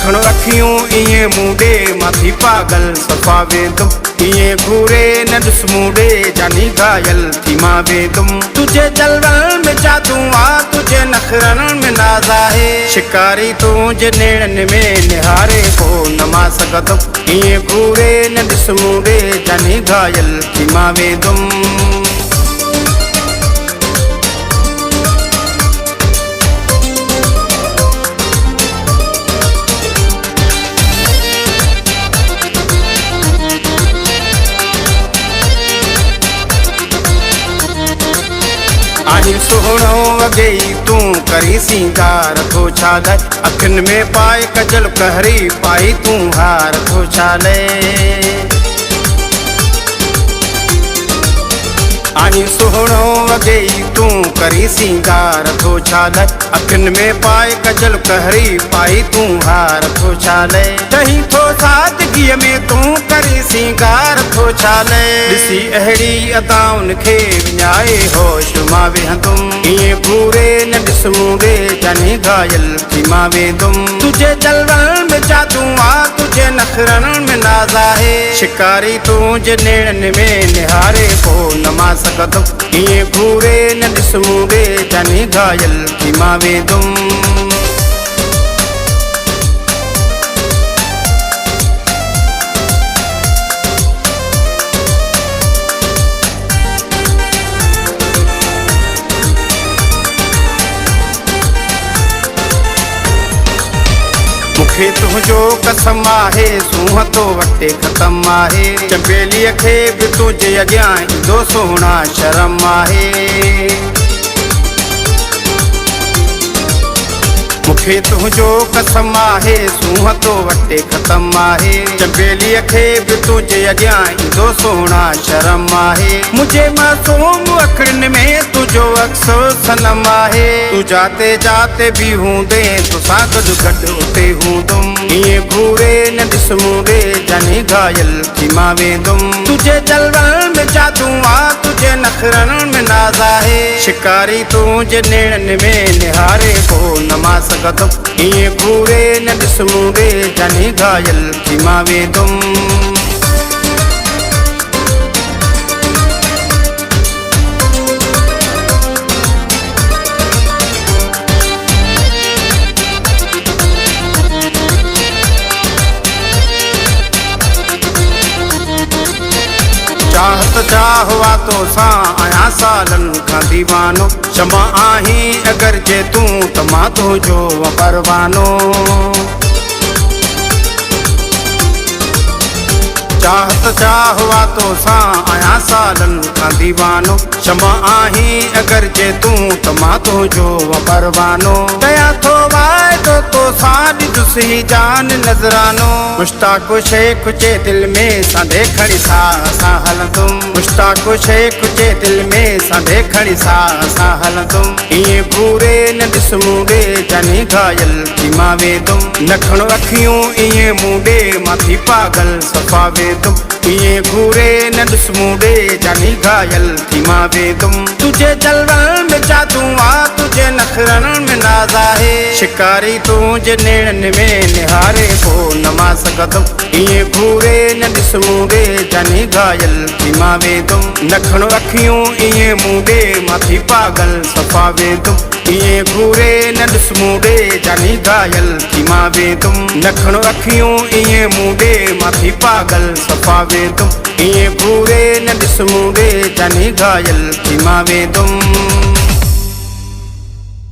नखण अखियूं इएं मूंडे माथी पागल सफ़ा वेंदुम इएं घूरे न ॾिस मूंडे जानी घायल थी मां वेंदुम तुझे जलवनि में जादू आ तुझे नखरनि में नाज़ आहे शिकारी तुंहिंजे नेड़नि में निहारे पोइ न मां सघंदुमि इएं घूरे न ॾिस मूंडे जानी घायल थी मां वेंदुम आही सुहिणो वॻे तूं करी सिंगार थो छाले अखियुनि में पाए कजल कहरी पाई तूं हार थो छाले आही सुहिणो वॻे तूं करी सिंगार थो छाले अखियुनि में पाए कजल कहरी पाई तूं हार थो छाले चहीं थो सादगीअ में तूं करी सिंगार थो छाले ॾिसी अहिड़ी अदाउनि खे विञाए होश मां वेहंदुमि इएं घूरे न ॾिस मूंडे जानी घायल थी मां वेंदुमि तुझे जलवनि में जादू आ तुझे नखरनि में नाज़ आहे शिकारी तुंहिंजे नेड़नि में निहारे पोइ न मां सघंदुमि इएं घूरे न ॾिस मूंडे जानी घायल थी मां वेंदुमि मूंखे तुंहिंजो कसम आहे सूंहं तो वटे ख़तम आहे चंबेलीअ खे बि तुंहिंजे अॻियां ईंदो सोहणा शर्म आहे मूंखे तुंहिंजो कसम आहे सूंहं तो वटे ख़तम आहे चंबेलीअ खे बि तुंहिंजे अॻियां ईंदो सोहणा शर्म आहे मुंहिंजे मासूम अखियुनि में तुंहिंजो अक्सो सनम आहे तूं जाते जाते बि हूंदे तोसां गॾु गॾु उते हूंदुमि इएं घूरे न ॾिस मूंडे जानी घायल थी मां वेंदुमि तुझे जलवनि में जादू आ तुझे नखरनि में नाज़ आहे शिकारी तुंहिंजे नेड़नि में निहारे पोइ न मां सघंदुमि इएं घूरे न ॾिस मूंडे जानी घायल थी मां वेंदुमि चाहत चाहवा तो सां आया सालनि खां दीवानो क्षमा आहीं अगर जे तूं त मां तुंहिंजो परवानो चाहत चाहवा तो सां आया सालनि खां दीवानो क्षमा आहीं अगर जे तूं त मां तुंहिंजो परवानो कयां थो वाइदो तो सां ॾिसुसि जान नज़रानो मुश्ताक़ शेख जे दिलि में सांधे खणी सां हलंदुमि मुश्ताक़ शेख जे दिलि में सांधे खणी सां हलंदुमि इएं घूरे न ॾिस मूंडे जानी घायल थी मां वेंदुमि नखण अखियूं इएं मूंडे माथी पागल सफ़ा वेंदुमि इएं घूरे न ॾिस मूंडे जानी घायल थी मां वेंदुमि तुझे जलवनि में जादू आ तुझे नखरनि में नाज़ आहे शिकारी तुंहिंजे नेड़नि में निहारे पोइ न मां सघंदुमि इएं घूरे न ॾिस मूंडे जानी घायल थी मां वेंदुमि नखण अखियूं इएं मूंडे माथी पागल सफ़ा वेंदुमि इएं घूरे न ॾिस मूंडे जानी घायल थी मां वेंदुमि नखण अखियूं इएं मूंडे माथी पागल सफ़ा वेंदुमि इएं घूरे न ॾिस मूंडे जानी घायल थी मां वेंदुमि